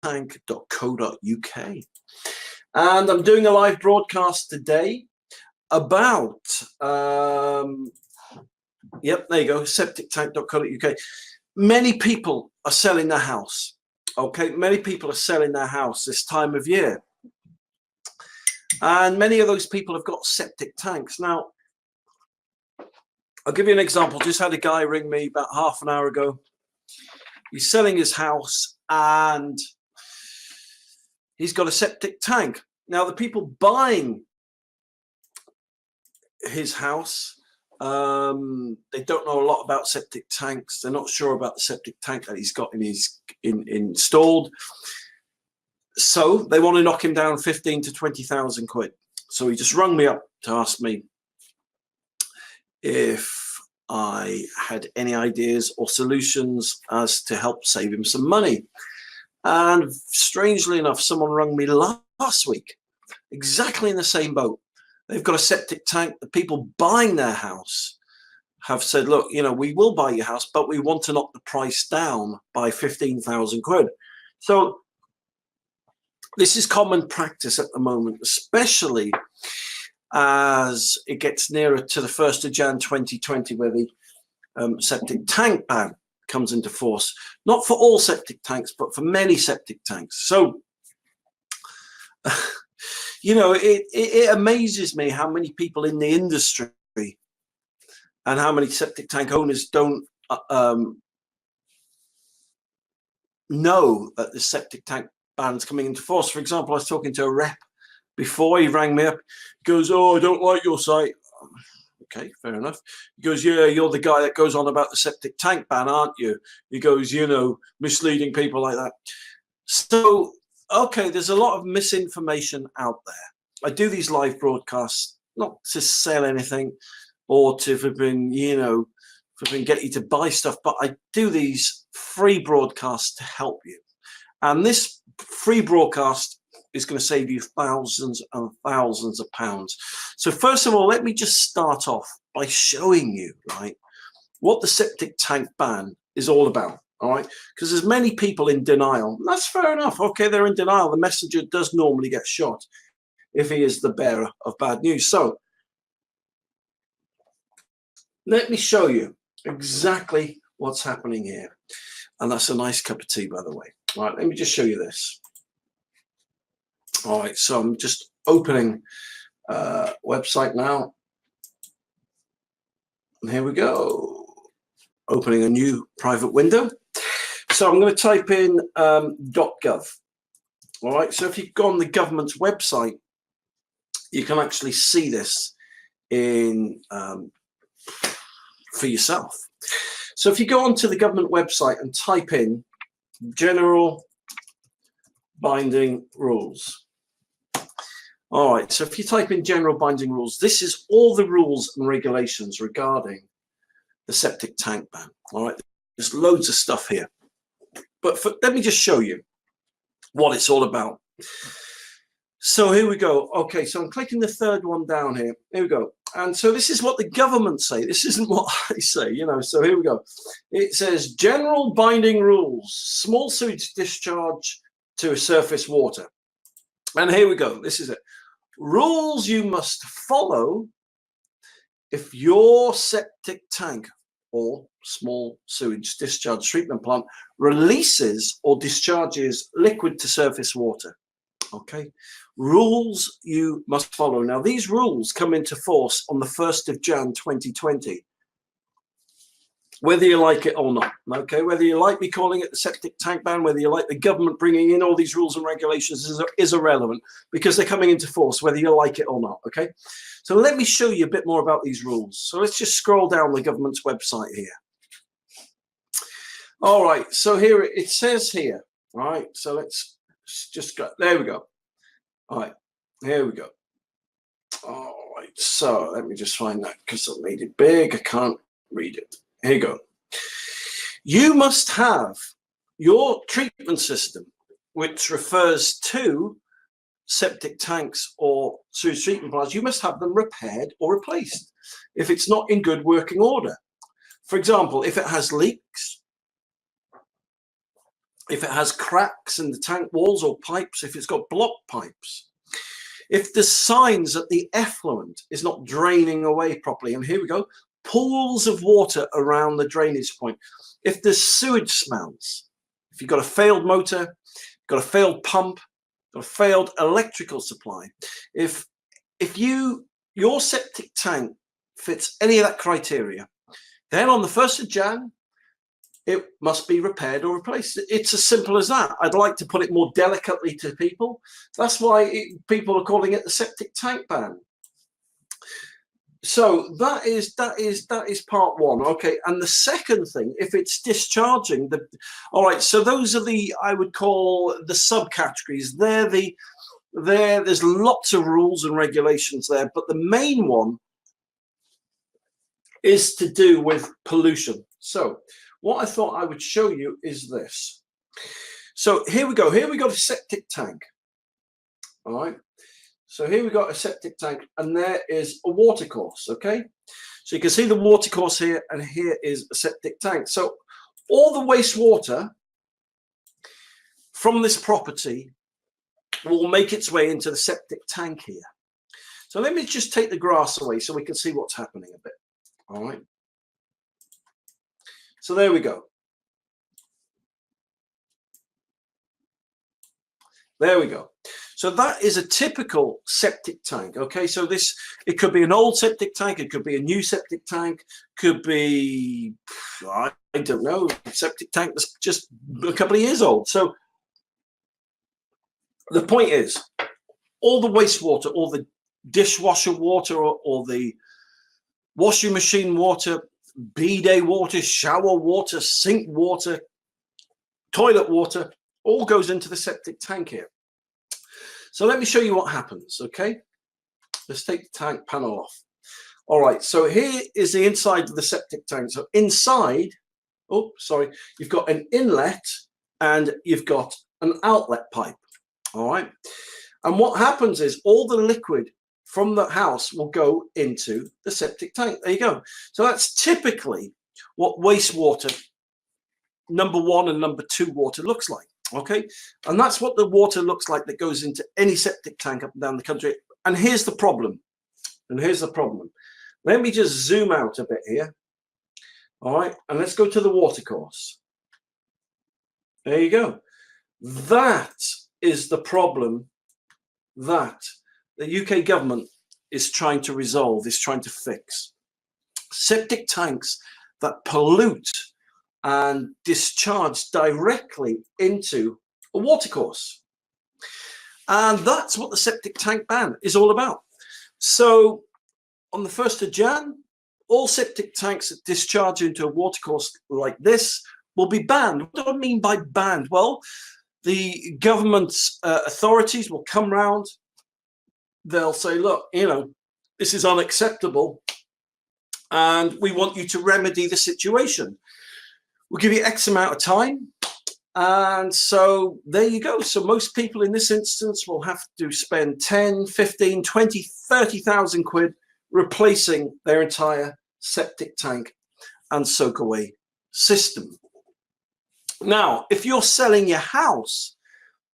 septictank.co.uk. And I'm doing a live broadcast today about, yep, there you go, septictank.co.uk. Many people are selling their house. Okay, many people are selling their house this time of year. And many of those people have got septic tanks. Now, I'll give you an example. Just had a guy ring me about half an hour ago. He's selling his house and he's got a septic tank. Now, the people buying his house, they don't know a lot about septic tanks. They're not sure about the septic tank that he's got installed. So they want to knock him down 15 to 20,000 quid. So he just rung me up to ask me if I had any ideas or solutions as to help save him some money. And strangely enough, someone rung me last week, exactly in the same boat. They've got a septic tank. The people buying their house have said, look, you know, we will buy your house, but we want to knock the price down by 15,000 quid. So this is common practice at the moment, especially as it gets nearer to the 1st of Jan 2020, where the septic tank ban comes into force. Not for all septic tanks, but for many septic tanks. So, you know, it amazes me how many people in the industry and how many septic tank owners don't know that the septic tank ban's coming into force. For example, I was talking to a rep before. He rang me up. He goes, oh, I don't like your site. Okay, fair enough. He goes, yeah, you're the guy that goes on about the septic tank ban, aren't you? He goes, you know, misleading people like that. So, okay, there's a lot of misinformation out there. I do these live broadcasts not to sell anything or to you know, get you to buy stuff, but I do these free broadcasts to help you. And this free broadcast is going to save you thousands and thousands of pounds. So first of all, let me just start off by showing you, right, what the septic tank ban is all about, all right? Because there's many people in denial. That's fair enough. Okay, they're in denial. The messenger does normally get shot if he is the bearer of bad news. So let me show you exactly what's happening here. And that's a nice cup of tea, by the way. All right, let me just show you this. All right, so I'm just opening website now. And here we go. Opening a new private window. So I'm going to type in .gov. All right, so if you go on the government's website, you can actually see this in for yourself. So if you go onto the government website and type in general binding rules. All right, so if you type in general binding rules, this is all the rules and regulations regarding the septic tank ban. All right, there's loads of stuff here. But let me just show you what it's all about. So here we go. Okay, so I'm clicking the third one down here. Here we go. And so this is what the government say. This isn't what I say, you know. So here we go. It says general binding rules, small sewage discharge to surface water. And here we go. This is it. Rules you must follow if your septic tank or small sewage discharge treatment plant releases or discharges liquid to surface water. Okay, rules you must follow. Now, these rules come into force on the 1st of Jan 2020, whether you like it or not. Okay, whether you like me calling it the septic tank ban, whether you like the government bringing in all these rules and regulations is irrelevant, because they're coming into force whether you like it or not. Okay, so let me show you a bit more about these rules. So let's just scroll down the government's website here. All right, so here it says here. All right, so let's just go. There we go. All right, here we go. All right, so let me just find that because I made it big. I can't read it. Here you go. You must have your treatment system, which refers to septic tanks or sewage treatment plants. You must have them repaired or replaced if it's not in good working order. For example, if it has leaks, if it has cracks in the tank walls or pipes, if it's got blocked pipes, if the signs that the effluent is not draining away properly, and here we go, pools of water around the drainage point, if there's sewage smells, if you've got a failed motor, got a failed pump, got a failed electrical supply, if your septic tank fits any of that criteria, then on the 1st of Jan, it must be repaired or replaced. It's as simple as that. I'd like to put it more delicately to people. That's why people are calling it the septic tank ban. So that is part one. Okay, and the second thing, if it's discharging, all right. So those are the, I would call the subcategories. There's lots of rules and regulations there, but the main one is to do with pollution. So what I thought I would show you is this. So here we go. Here we got a septic tank. All right. So here we got a septic tank, and there is a water course. Okay. So you can see the water course here, and here is a septic tank. So all the wastewater from this property will make its way into the septic tank here. So let me just take the grass away so we can see what's happening a bit. All right. So there we go. There we go. So that is a typical septic tank. Okay, so this, it could be an old septic tank, it could be a new septic tank, could be, I don't know, a septic tank that's just a couple of years old. So the point is, all the wastewater, all the dishwasher water, or the washing machine water, bidet water, shower water, sink water, toilet water, all goes into the septic tank here. So let me show you what happens, okay? Let's take the tank panel off. All right, so here is the inside of the septic tank. So inside, oh, sorry, you've got an inlet and you've got an outlet pipe, all right? And what happens is all the liquid from the house will go into the septic tank. There you go. So that's typically what wastewater number 1 and number 2 water looks like. Okay, and that's what the water looks like that goes into any septic tank up and down the country. And here's the problem. Let me just zoom out a bit here. All right, and let's go to the water course. There you go. That is the problem that the UK government is trying to resolve, is trying to fix. Septic tanks that pollute and discharge directly into a watercourse. And that's what the septic tank ban is all about. So on the 1st of Jan, all septic tanks that discharge into a watercourse like this will be banned. What do I mean by banned? Well, the government's authorities will come round. They'll say, look, you know, this is unacceptable, and we want you to remedy the situation. We'll give you X amount of time. And so there you go. So most people in this instance will have to spend 10, 15, 20, 30,000 quid replacing their entire septic tank and soak away system. Now, if you're selling your house,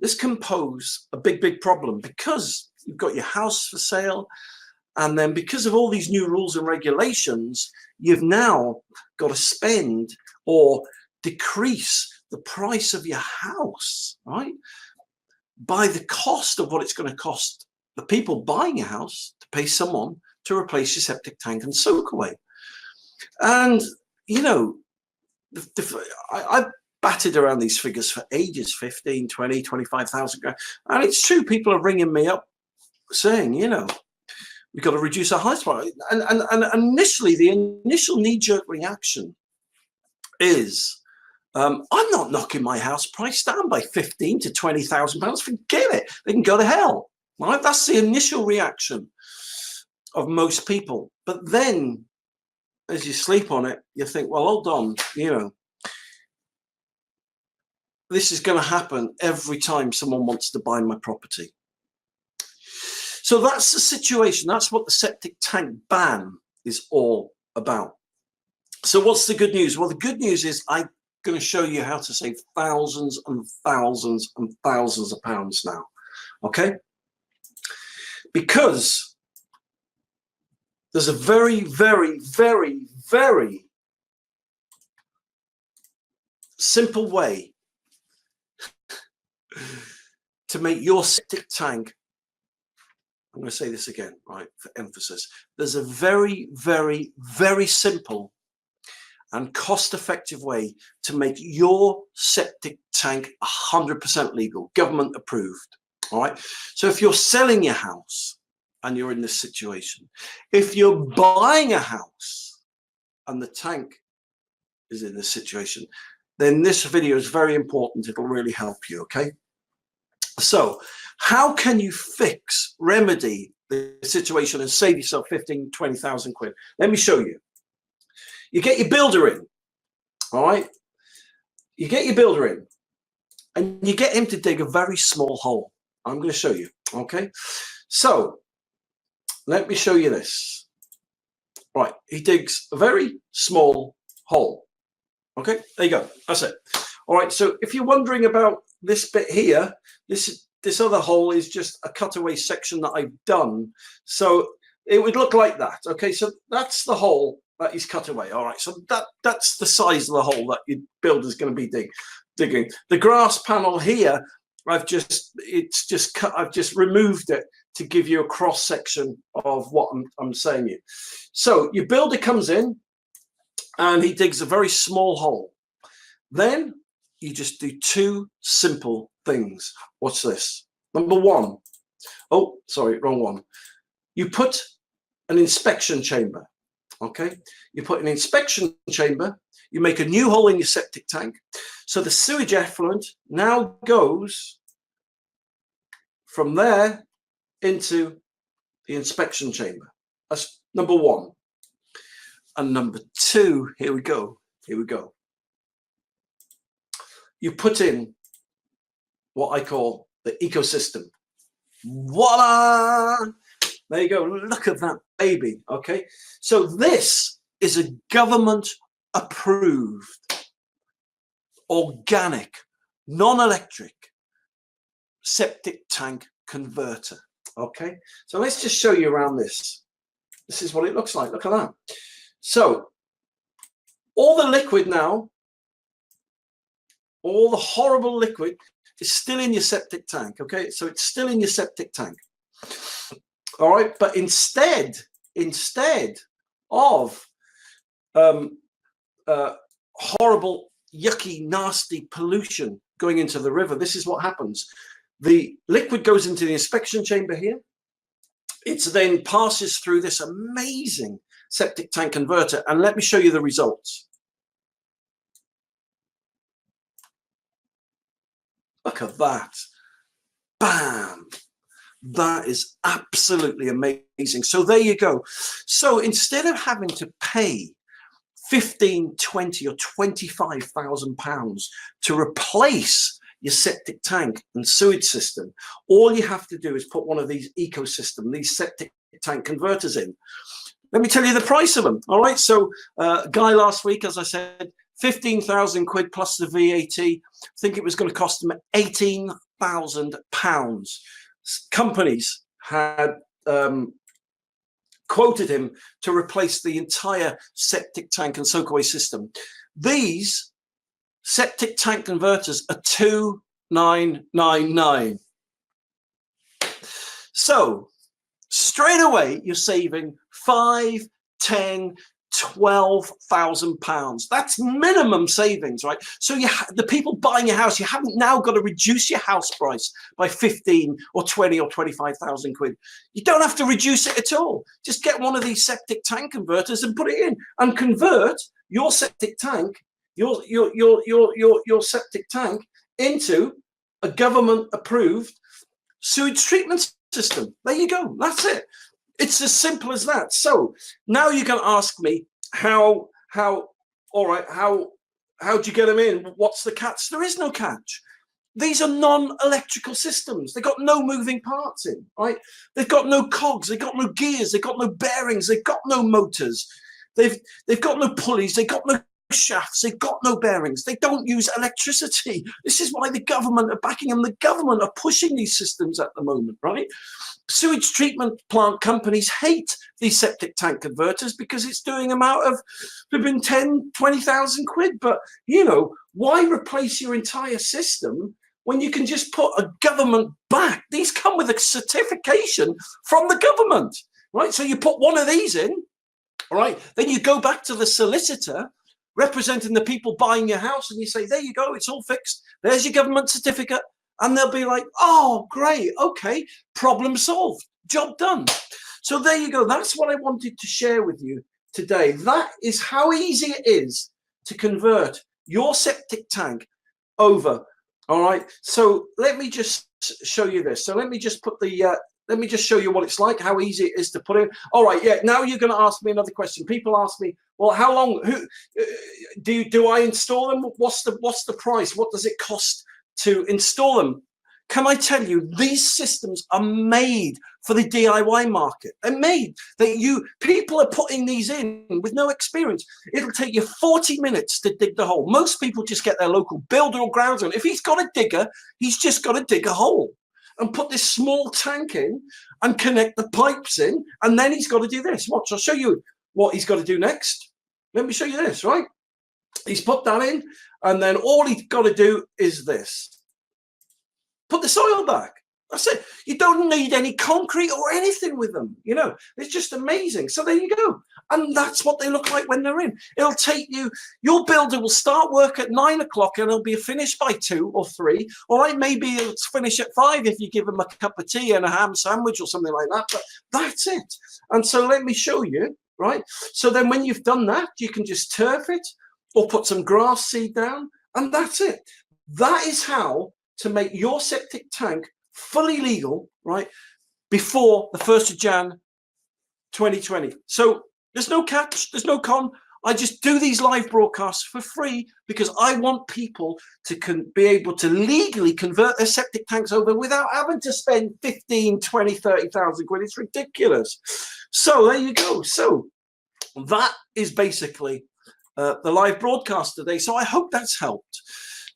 this can pose a big problem, because you've got your house for sale. And then because of all these new rules and regulations, you've now got to spend or decrease the price of your house, right, by the cost of what it's going to cost the people buying your house to pay someone to replace your septic tank and soak away. And, you know, I've batted around these figures for ages, 15, 20, 25,000 grand. And it's true, people are ringing me up saying, you know, we've got to reduce our house price. And initially, the initial knee-jerk reaction is, I'm not knocking my house price down by 15 to 20,000 pounds. Forget it. They can go to hell. Right? That's the initial reaction of most people. But then, as you sleep on it, you think, well, hold on, you know, this is going to happen every time someone wants to buy my property. So that's the situation. That's what the septic tank ban is all about. So what's the good news? Well, the good news is I going to show you how to save thousands and thousands and thousands of pounds now. Okay? Because there's a very, very, very, very simple way to make your septic tank, I'm going to say this again, right, for emphasis. There's a very, very, very simple and cost-effective way to make your septic tank 100% legal, government approved. All right. So if you're selling your house and you're in this situation, if you're buying a house and the tank is in this situation, then this video is very important. It'll really help you. Okay. So how can you remedy the situation and save yourself 15, 20,000 quid? Let me show you. You get your builder in, all right? You get your builder in and you get him to dig a very small hole. I'm going to show you, okay? So let me show you this. Right, he digs a very small hole. Okay, there you go. That's it. All right, so if you're wondering about this bit here, this other hole is just a cutaway section that I've done. So it would look like that. Okay, so that's the hole that is cut away. All right, so that's the size of the hole that your builder's going to be digging. The grass panel here, I've just removed it to give you a cross section of what I'm saying you. So your builder comes in and he digs a very small hole. Then you just do two simple things. Watch this. Number one. Oh, sorry, wrong one. You put an inspection chamber. Okay, you put an inspection chamber, you make a new hole in your septic tank. So the sewage effluent now goes from there into the inspection chamber. That's number one. And number two, here we go. You put in what I call the ecosystem. Voila! There you go. Look at that baby. Okay. So this is a government approved, organic, non-electric septic tank converter. Okay. So let's just show you around this. This is what it looks like. Look at that. So all the liquid now, all the horrible liquid is still in your septic tank. Okay. So it's still in your septic tank. All right, but instead of horrible, yucky, nasty pollution going into the river, this is what happens. The liquid goes into the inspection chamber here. It then passes through this amazing septic tank converter, and let me show you the results. Look at that. Bam. That is absolutely amazing. So there you go. So instead of having to pay 15, 20 or 25,000 pounds to replace your septic tank and sewage system, all you have to do is put one of these these septic tank converters in. Let me tell you the price of them. All right. So guy last week, as I said, 15,000 quid plus the VAT. I think it was going to cost them 18,000 pounds. Companies had quoted him to replace the entire septic tank and soakaway system. These septic tank converters are 2,999. So straight away you're saving 5, 10, 12,000 pounds. That's minimum savings, right? So the people buying your house, you haven't now got to reduce your house price by 15 or 20 or 25,000 quid. You don't have to reduce it at all. Just get one of these septic tank converters and put it in and convert your septic tank, your septic tank into a government approved sewage treatment system. There you go. That's it. It's as simple as that. So now you're going to ask me how do you get them in? What's the catch? There is no catch. These are non-electrical systems. They've got no moving parts in, right? They've got no cogs. They've got no gears. They've got no bearings. They've got no motors. They've got no pulleys. They've got no shafts, they've got no bearings, they don't use electricity. This is why the government are backing them. The government are pushing these systems at the moment, right? Sewage treatment plant companies hate these septic tank converters because it's doing them out of, they've been 10, 20,000 quid. But, you know, why replace your entire system when you can just put a government back? These come with a certification from the government, right? So you put one of these in, all right, then you go back to the solicitor representing the people buying your house and you say, there you go, it's all fixed. There's your government certificate. And they'll be like, oh, great, okay, problem solved, job done. So there you go. That's what I wanted to share with you today. That is how easy it is to convert your septic tank over. All right. So let me just show you this. So let me just put the, let me just show you what it's like, how easy it is to put in. All right. Yeah. Now you're going to ask me another question. People ask me, well, how long, do I install them? What's the price? What does it cost to install them? Can I tell you, these systems are made for the DIY market. They're made that people are putting these in with no experience. It'll take you 40 minutes to dig the hole. Most people just get their local builder or groundsman. If he's got a digger, he's just got to dig a hole and put this small tank in and connect the pipes in. And then he's got to do this. Watch, I'll show you what he's got to do next. Let me show you this, right? He's put that in, and then all he's got to do is this. Put the soil back. That's it. You don't need any concrete or anything with them. You know, it's just amazing. So there you go. And that's what they look like when they're in. It'll take you, your builder will start work at 9 o'clock and it'll be finished by 2 or 3. Or maybe it'll finish at 5 if you give them a cup of tea and a ham sandwich or something like that. But that's it. And so let me show you, right? So then when you've done that, you can just turf it or put some grass seed down. And that's it. That is how to make your septic tank fully legal, right, before the 1st of Jan 2020. So there's no catch, there's no con. I just do these live broadcasts for free because I want people to be able to legally convert their septic tanks over without having to spend 15, 20, 30,000 quid. It's ridiculous. So there you go. So that is basically the live broadcast today. So I hope that's helped.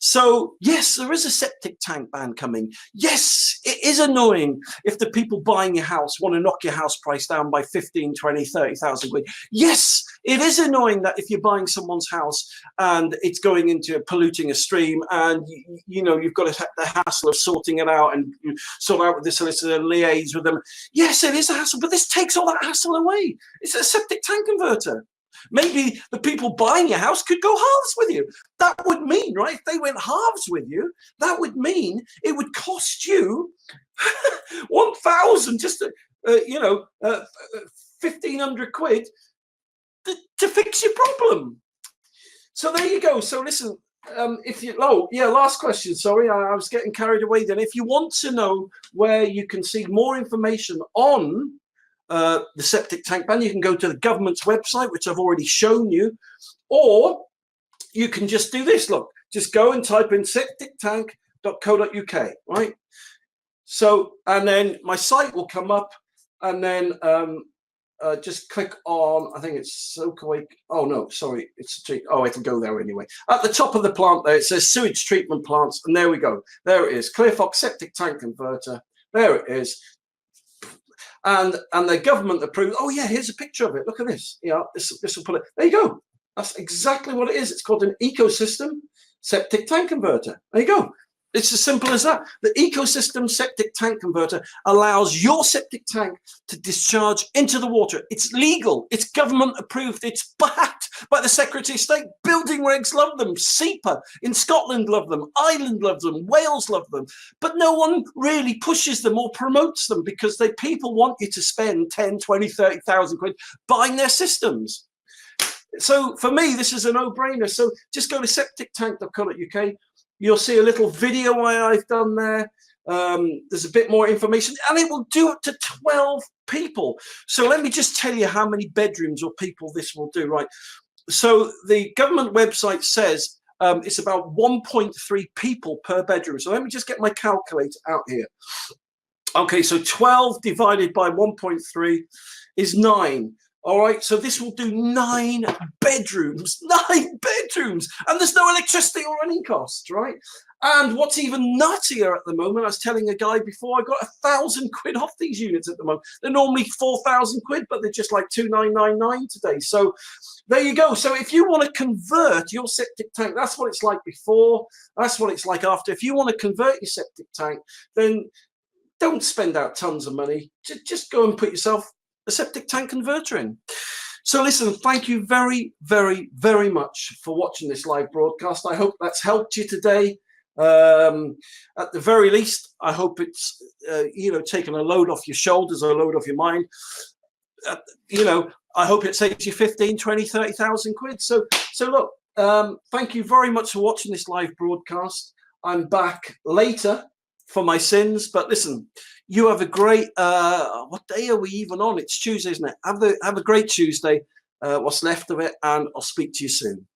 So, yes, there is a septic tank ban coming. Yes, it is annoying if the people buying your house want to knock your house price down by 15, 20, 30,000 quid. Yes, it is annoying that if you're buying someone's house and it's going into polluting a stream and, you know, you've got the hassle of sorting it out and you sort out with the solicitor and liaise with them. Yes, it is a hassle, but this takes all that hassle away. It's a septic tank converter. Maybe the people buying your house could go halves with you. That would mean, right, if they went halves with you, that would mean it would cost you 1,000, just, 1,500 quid to fix your problem. So there you go. So listen, last question. Sorry, I was getting carried away then. If you want to know where you can see more information on the septic tank ban, you can go to the government's website, which I've already shown you, or you can just do this. Look, just go and type in septictank.co.uk, right? So, and then my site will come up, and then just click on, I think it's Soakaway. Oh no, sorry, it'll go there anyway. At the top of the plant there, it says sewage treatment plants, and there we go. There it is, Clearfox septic tank converter. There it is. And the government approved. Oh yeah, here's a picture of it. Look at this. Yeah, this will put it. There you go. That's exactly what it is. It's called an ecosystem septic tank converter. There you go. It's as simple as that. The ecosystem septic tank converter allows your septic tank to discharge into the water. It's legal. It's government approved. It's backed by the Secretary of State. Building regs love them. SEPA in Scotland love them. Ireland loves them. Wales love them. But no one really pushes them or promotes them because people want you to spend 10, 20, 30,000 quid buying their systems. So for me, this is a no-brainer. So just go to septictank.co.uk. You'll see a little video I've done there. There's a bit more information, and it will do it to 12 people. So let me just tell you how many bedrooms or people this will do, right? So the government website says it's about 1.3 people per bedroom. So let me just get my calculator out here. Okay, so 12 divided by 1.3 is 9. All right, so this will do 9 bedrooms, 9 bedrooms, and there's no electricity or running costs, right? And what's even nuttier at the moment, I was telling a guy before, I got 1,000 quid off these units at the moment. They're normally 4,000 quid, but they're just like 2,999 today. So there you go. So if you want to convert your septic tank, that's what it's like before. That's what it's like after. If you want to convert your septic tank, then don't spend out tons of money. Just go and put yourself a septic tank converter in. So listen, thank you very, very, very much for watching this live broadcast. I hope that's helped you today. At the very least, I hope it's taken a load off your shoulders or a load off your mind. I hope it saves you 15, 20, 30,000 quid. So look, thank you very much for watching this live broadcast. I'm back later for my sins, but listen, you have a great what day are we even on? It's Tuesday, isn't it? Have a great Tuesday, what's left of it, and I'll speak to you soon.